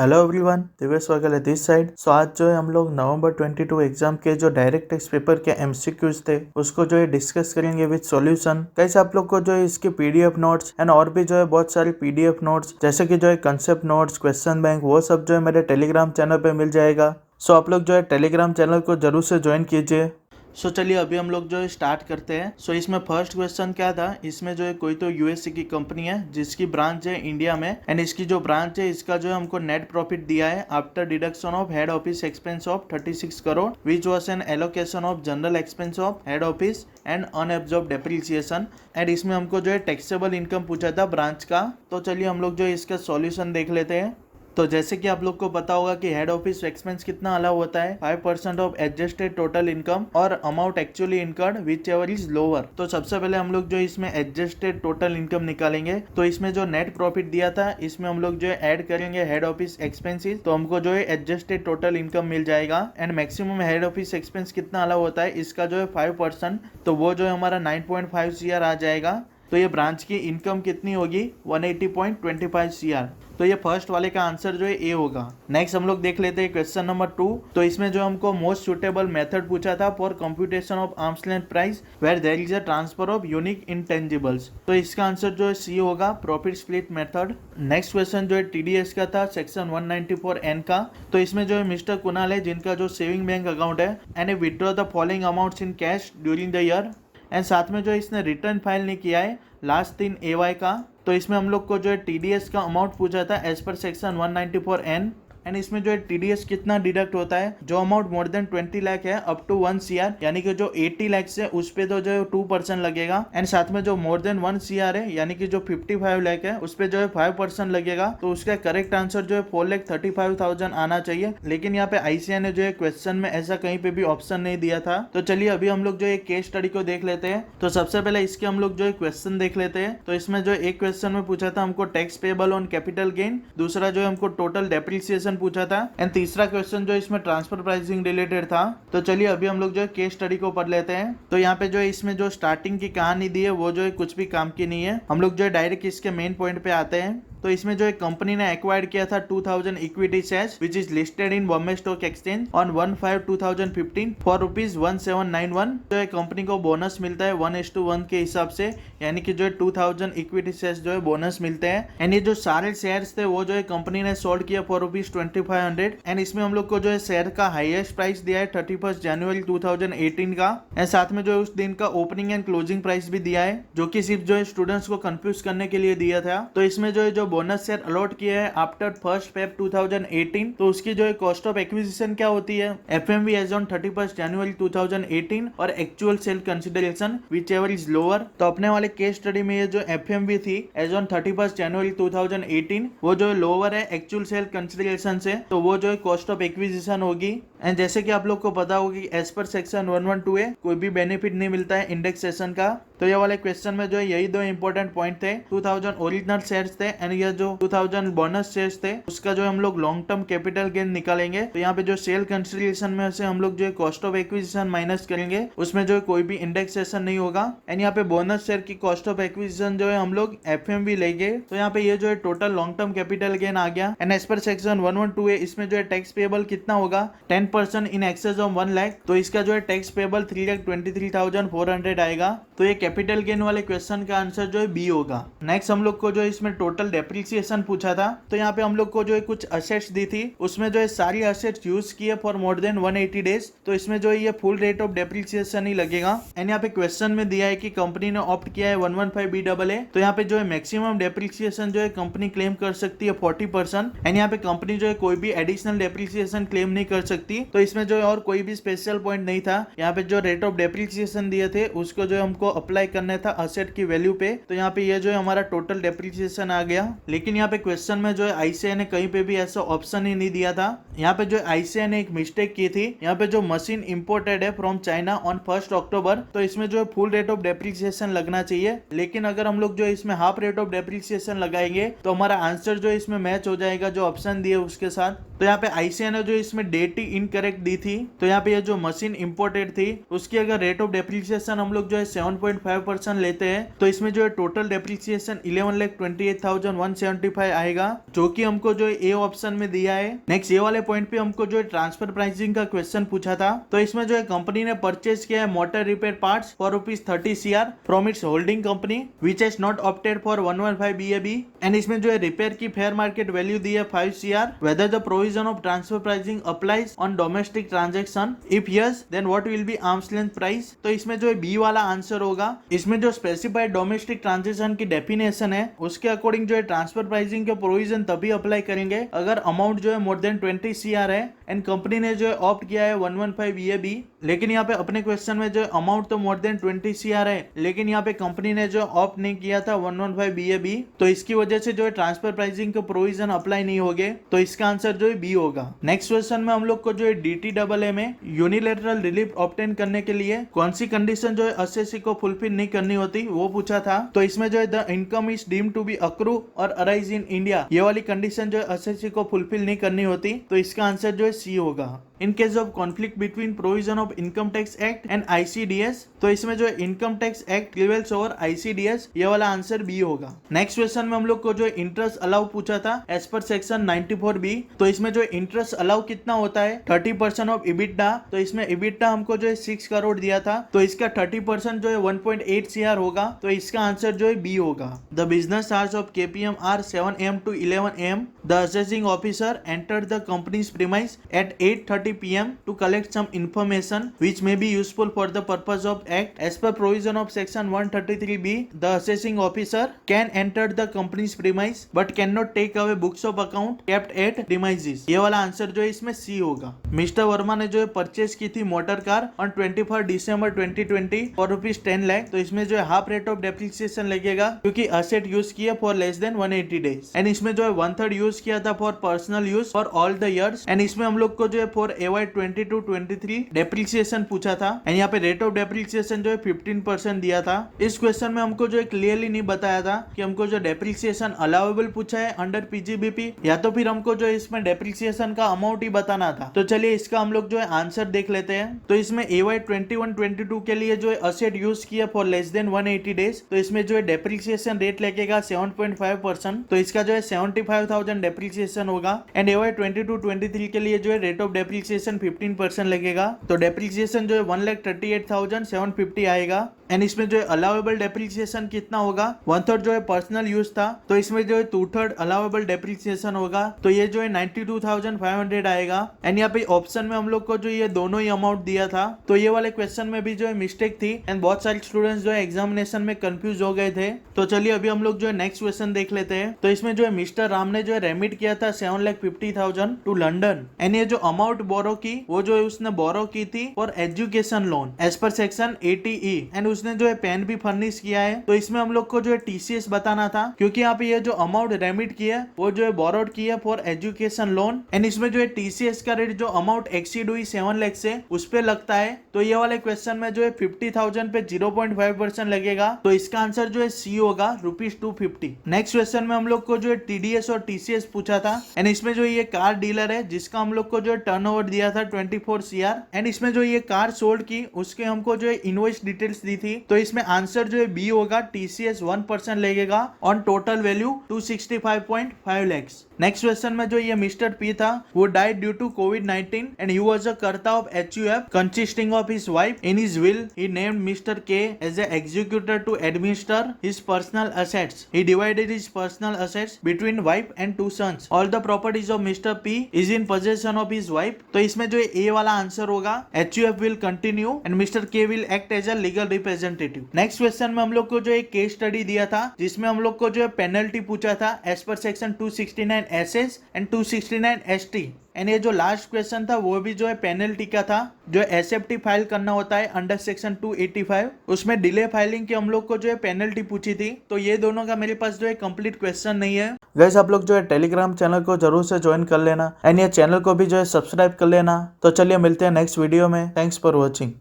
Hello everyone, Divesh वगैरह this side. सो आज जो है हम लोग नवंबर 22 एग्जाम के जो डायरेक्ट टेक्स्ट पेपर के एमसीक्यूज थे उसको जो है डिस्कस करेंगे विद सॉल्यूशन। कैसे आप लोग को जो है इसके पीडीएफ नोट्स एंड और भी जो है बहुत सारी पीडीएफ नोट्स जैसे कि जो है कंसेप्ट नोट्स, क्वेश्चन बैंक, वो सब जो है मेरे टेलीग्राम चैनल पे मिल जाएगा। सो आप लोग जो है टेलीग्राम चैनल को जरूर से ज्वाइन कीजिए। सो चलिए अभी हम लोग जो है स्टार्ट करते हैं। सो इसमें फर्स्ट क्वेश्चन क्या था, इसमें जो है कोई तो यूएसए की कंपनी है जिसकी ब्रांच है इंडिया में एंड इसकी जो ब्रांच है इसका जो है हमको नेट प्रॉफिट दिया है after deduction of head office expense of 36 crore which was an allocation of general expense of head office and unabsorbed depreciation. And इसमें हमको जो है टैक्सेबल इनकम पूछा था ब्रांच का। तो चलिए हम लोग जो है इसका सॉल्यूशन देख लेते हैं। तो जैसे कि आप लोग को पता होगा कि हेड ऑफिस एक्सपेंस कितना अलाउ होता है 5% ऑफ एडजस्टेड टोटल इनकम और amount actually incurred which ever is lower. तो सबसे पहले हम लोग जो इसमें एडजस्टेड टोटल इनकम निकालेंगे। तो इसमें जो नेट प्रॉफिट दिया था इसमें हम लोग जो है ऐड करेंगे हेड ऑफिस एक्सपेंसेस, तो हमको जो है एडजस्टेड टोटल इनकम मिल जाएगा। And maximum head office expense कितना अलाउ होता है इसका जो है 5%, तो वो जो है हमारा 9.5 CR आ जाएगा। तो ये ब्रांच की इनकम कितनी होगी 180.25 CR। तो ये फर्स्ट वाले का आंसर जो है ए होगा। नेक्स्ट हम लोग देख लेते हैं क्वेश्चन नंबर 2। तो इसमें जो हमको मोस्ट सुटेबल मेथड पूछा था for computation of arms length price where there is a transfer of unique intangibles. तो इसका आंसर जो है सी होगा, profit split method. Next question जो है टीडीएस का था सेक्शन 194N का। तो इसमें जो है मिस्टर कुणाल है जिनका जो सेविंग बैंक अकाउंट है and withdraw the following amounts in cash during the year and साथ में जो इसने रिटर्न फाइल नहीं किया है लास्ट 3 AY का। तो इसमें हम लोग को जो है टीडीएस का अमाउंट पूछा था as per section 194N and इसमें जो है टीडीएस कितना डिडक्ट होता है। जो अमाउंट मोर देन 20 लाख है अप टू 1 CR यानी कि जो 80 लाख से उस पे तो जो है 2% लगेगा। एंड साथ में जो मोर देन 1 CR है यानी कि जो 55 लाख है उस पे जो है 5% लगेगा। तो उसका करेक्ट आंसर जो है 4,35,000 आना चाहिए। लेकिन यहाँ पे आईसीआई ने जो है क्वेश्चन में ऐसा कहीं पे भी ऑप्शन नहीं दिया था। तो चलिए अभी हम लोग जो है केस स्टडी को देख लेते हैं। तो सबसे पहले इसके हम लोग जो है क्वेश्चन देख लेते हैं। तो इसमें जो एक क्वेश्चन में पूछा था हमको tax payable on capital gain, दूसरा जो है हमको टोटल डेप्रिसिएशन पूछा था एंड तीसरा क्वेश्चन जो इसमें ट्रांसफर प्राइसिंग रिलेटेड था। तो चलिए अभी हम लोग जो है केस स्टडी को पढ़ लेते हैं। तो यहाँ पे जो है इसमें जो स्टार्टिंग की कहानी दी है वो जो है कुछ भी काम की नहीं है। हम लोग जो है डायरेक्ट इसके मेन पॉइंट पे आते हैं। तो इसमें जो एक कंपनी ने एक्वायर्ड किया था 2000 equity shares which is listed in Bombay stock exchange on 1/5/2015 for ₹1791। जो है कंपनी को बोनस मिलता है 1:1 के हिसाब से, यानी कि जो है 2000 इक्विटी शेयर्स जो है बोनस मिलते हैं। एंड ये जो सारे शेयर्स थे वो जो है कंपनी ने सोल्ड किया फॉर ₹2500 एंड इसमें हम लोग को जो है शेयर का हाईएस्ट प्राइस दिया है 31 जनवरी 2018 का। एंड साथ में जो है उस दिन का ओपनिंग एंड क्लोजिंग प्राइस भी दिया है जो कि सिर्फ जो है स्टूडेंट्स को कंफ्यूज करने के लिए दिया था। तो इसमें जो है जो बोनस शेयर अलॉट किया है आफ्टर 1 Feb 2018, तो उसकी जो है कॉस्ट ऑफ एक्विजिशन क्या होती है एफएमवी एज ऑन 31 जनवरी 2018 और actual sale consideration which ever is lower. तो अपने वाले केस स्टडी में ये जो एफएमवी थी एज ऑन 31 जनवरी 2018 वो जो है लोअर है एक्चुअल सेल कंसिडरेशन से, तो वो जो है कॉस्ट ऑफ एक्विजिशन होगी। एंड जैसे कि आप लोग को पता होगा कि एज पर सेक्शन 112A कोई भी बेनिफिट नहीं मिलता है इंडेक्सेशन का। तो ये वाले क्वेश्चन में जो है यही दो इंपॉर्टेंट पॉइंट थे। 2000 ओरिजिनल शेयर्स थे एंड ये जो 2000 बोनस शेयर्स थे उसका जो हम लोग लॉन्ग टर्म कैपिटल गेन निकालेंगे। तो यहाँ पे जो सेल कंसिडरेशन में से हम लोग जो है कॉस्ट ऑफ एक्विजिशन माइनस करेंगे, उसमें जो है कोई भी इंडेक्सेशन नहीं होगा। एंड यहाँ पे बोनस शेयर की कॉस्ट ऑफ एक्विजिशन जो है हम लोग एफएमवी लेंगे। तो यहाँ पे ये जो है total long term capital gain आ गया। And as per section 112A इसमें जो है टैक्स पेबल कितना होगा 10% इन एक्सेस ऑफ 1 लाख। तो इसका जो है टैक्स पेबल 3,23,400 आएगा। तो ये कैपिटल गेन वाले क्वेश्चन का आंसर जो है बी होगा। नेक्स्ट हम लोग को जो इसमें टोटल डेप्रिसिएशन पूछा था। तो यहाँ पे हम लोग को जो है कुछ असेट्स दी थी, उसमें जो है सारी असेट्स यूज किए फॉर मोर देन 180 डेज। तो इसमें जो है ये फुल रेट ऑफ डेप्रिसिएशन ही लगेगा। एंड यहाँ पे क्वेश्चन में दिया है कि कंपनी ने ऑप्ट किया है 115BAA। तो यहाँ पे जो है मैक्सिमम डेप्रिसिएशन जो है कंपनी क्लेम कर सकती है 40%। एंड यहाँ पे कंपनी जो है कोई भी एडिशनल डेप्रिसिएशन क्लेम नहीं कर सकती। तो इसमें जो है और कोई भी स्पेशल पॉइंट नहीं था। यहाँ पे जो रेट ऑफ डेप्रिसिएशन दिए थे उसको जो हमको अप्लाई करना था असेट की वैल्यू पे। तो यहाँ पे ये जो है हमारा टोटल डेप्रिसिएशन आ गया। लेकिन यहाँ पे क्वेश्चन में जो है आईसीआई ने कहीं पे भी ऐसा ऑप्शन ही नहीं दिया था। यहाँ पे जो आईसीआई ने एक मिस्टेक की थी। यहाँ पे जो मशीन इंपोर्टेड है फ्रॉम चाइना ऑन 1 अक्टूबर, तो इसमें जो है फुल रेट ऑफ डेप्रिसिएशन लगना चाहिए। लेकिन अगर हम लोग जो इसमें हाफ रेट ऑफ डेप्रिसिएशन लगाएंगे तो हमारा आंसर जो इसमें मैच हो जाएगा जो ऑप्शन दिए उसके साथ। तो यहाँ पे आईसीआई ने जो इसमें डेट ही इनकरेक्ट दी थी। तो यहाँ पे ये जो मशीन इंपोर्टेड थी उसकी अगर रेट ऑफ डेप्रिसिएशन हम लोग जो है 7.5 0.5% लेते हैं तो इसमें जो है टोटल डेप्रिसिएशन 11,28,175 आएगा, जो कि हमको जो है ए ऑप्शन में दिया है। नेक्स्ट ये वाले पॉइंट पे हमको जो है ट्रांसफर प्राइसिंग का क्वेश्चन पूछा था, तो इसमें जो है कंपनी ने परचेज किया है motor repair parts for ₹30 CR from its holding company which has not opted for 115 BAB, and इसमें जो है रिपेयर की फेयर मार्केट वैल्यू दी है 5 CR। Whether the provision of transfer pricing applies on domestic transaction, if yes then what will be arms length price. तो इसमें जो है B वाला आंसर होगा। इसमें जो स्पेसिफाइड डोमेस्टिक ट्रांजेक्शन की डेफिनेशन है उसके अकॉर्डिंग जो है ट्रांसफर प्राइसिंग के प्रोविजन तभी अप्लाई करेंगे अगर अमाउंट जो है मोर देन 20 CR है एंड कंपनी ने जो है ऑप्ट किया है 115 BAB। लेकिन यहाँ पे अपने क्वेश्चन में जो अमाउंट तो मोर देन 20 CR है, लेकिन यहाँ पे कंपनी ने जो ऑप्ट नहीं किया था 115 BAB, तो इसकी वजह से जो है ट्रांसफर प्राइसिंग के प्रोविजन अप्लाई नहीं होंगे, तो इसका आंसर जो है बी होगा। नेक्स्ट क्वेश्चन में हम लोग को जो है DTAA में यूनिलेटरल रिलीफ ऑब्टेन करने के लिए कौन सी कंडीशन जो है एसएससी को फुलफिल नहीं करनी होती वो पूछा था। तो इसमें जो है the income is deemed to be accrue और अराइज इन इंडिया, ये वाली कंडीशन जो है एसएससी को फुलफिल नहीं करनी होती, तो इसका आंसर जो है सी होगा। In case of conflict between provision of income tax act and ICDS, तो इसमें जो है income tax act prevails over ICDS, ये वाला आंसर बी होगा। नेक्स्ट क्वेश्चन में हम लोग को जो इंटरेस्ट अलाउ पूछा था एज पर सेक्शन 94B, तो इसमें जो इंटरेस्ट अलाउ कितना होता है 30% ऑफ EBITDA, तो इसमें EBITDA हमको जो है 6 करोड़ दिया था, तो इसका 30% जो है 1.8 CR होगा, तो इसका आंसर जो है बी होगा। The business hours of KPM are 7 AM to 11 AM। The assessing officer entered the company's premise at 8:30 PM to collect some information which may be useful for the purpose of act. As per provision of section 133B, the assessing officer can enter the company's premise but cannot take away books of account kept at premises। ये वाला answer जो है इसमें सी होगा। Mister Verma ने जो है purchase की थी motor car on 21 December 2020 for ₹10 lakh, तो इसमें जो है हाफ रेट ऑफ डेप्रिसिएशन लगेगा क्योंकि असेट यूज किया for less than 180 days, and इसमें जो है 1/3 यूज किया था for personal use for all the years, and इसमें हम लोग को जो है फॉर AY 22-23 डेप्रिसिएशन पूछा था, एंड यहाँ पे रेट ऑफ डेप्रिसिएशन जो है 15% दिया था। इस क्वेश्चन में हमको जो है क्लियरली नहीं बताया था कि हमको जो डेप्रिसिएशन अलाउेबल पूछा है अंडर PGBP या तो फिर हमको जो इसमें डेप्रिसिएशन का अमाउंट ही बताना था। तो चलिए इसका हम लोग जो है आंसर देख लेते हैं। तो इसमें AY 21-22 के लिए जो है असेट यूज किया फॉर लेस देन 180 डेज, तो इसमें जो है डेप्रिसिएशन रेट लगेगा 7.5%, तो इसका जो है 75,000 डेप्रिसिएशन होगा, एंड AY 22-23 के लिए जो है रेट ऑफ डेप्रिसिएशन 15% लगेगा, तो डेप्रिसिएशन जो है 1,38,750 आएगा, एंड इसमें जो है अलाउेबल डेप्रिसिएशन कितना होगा 1/3 जो है पर्सनल यूज था, तो इसमें जो है 2/3 अलाउेबल डेप्रिसिएशन होगा, तो ये जो है 92,500 आएगा, एंड यहाँ पे ऑप्शन में हम लोग को जो ये दोनों ही अमाउंट दिया था, तो ये वाले क्वेश्चन में भी जो है मिस्टेक थी, एंड बहुत सारे स्टूडेंट्स जो है एग्जामिनेशन में कंफ्यूज हो गए थे। तो चलिए अभी हम लोग जो है नेक्स्ट क्वेश्चन देख लेते हैं। तो इसमें जो है मिस्टर राम ने जो है रेमिट किया था 7,50,000 टू लंडन, एंड ये जो अमाउंट बोरो की वो जो है उसने बोरो की थी for education loan as per section 80E, and उसने जो है पेन भी फर्निश किया है, तो इसमें हम लोग को जो है TCS बताना था क्योंकि यहाँ पे ये जो अमाउंट रेमिट किया है वो जो है बोरोड किया फॉर एजुकेशन लोन, एंड इसमें जो है TCS का रेट जो अमाउंट एक्सीड हुई 7 लाख से उस पे लगता है, तो ये वाले क्वेश्चन में जो है 50,000 पे 0.5% लगेगा, तो इसका आंसर जो है सी होगा ₹250। नेक्स्ट क्वेश्चन में हम लोग को जो है TDS और TCS पूछा था, एंड इसमें जो ये कार डीलर है जिसका हम लोग को जो है टर्नओवर दिया था 24 CR, एंड इसमें जो ये कार सोल्ड की उसके हमको जो है इनवॉइस डिटेल्स दी थी, तो इसमें आंसर जो है बी होगा। TCS 1% लगेगा on total value 265.5 lakhs। Next question में जो ये मिस्टर पी था वो died due to COVID-19 and he was a karta of HUF consisting of his wife. In his will he named mister K as a executor to administer his personal assets. He divided his personal assets between wife and 2 sons। All the properties of mister P is in possession of his wife, तो इसमें जो A वाला answer होगा HUF will continue and mister K will act as a legal representative. Next question में हम लोग को जो एक केस स्टडी दिया था जिसमें हम लोग को जो है पेनल्टी पूछा था as per section 269 SS and 269 ST, and ये जो लास्ट क्वेश्चन था वो भी जो है पेनल्टी का था, जो SFT फाइल करना होता है अंडर सेक्शन 285, उसमें डिले फाइलिंग की हम लोग को जो है पेनल्टी पूछी थी, तो ये दोनों का मेरे पास जो है कंप्लीट क्वेश्चन नहीं है। गाइस आप लोग जो है टेलीग्राम चैनल को जरूर से ज्वाइन कर लेना, एंड ये चैनल को भी जो है सब्सक्राइब कर लेना। तो चलिए मिलते हैं नेक्स्ट वीडियो में। Thanks for watching.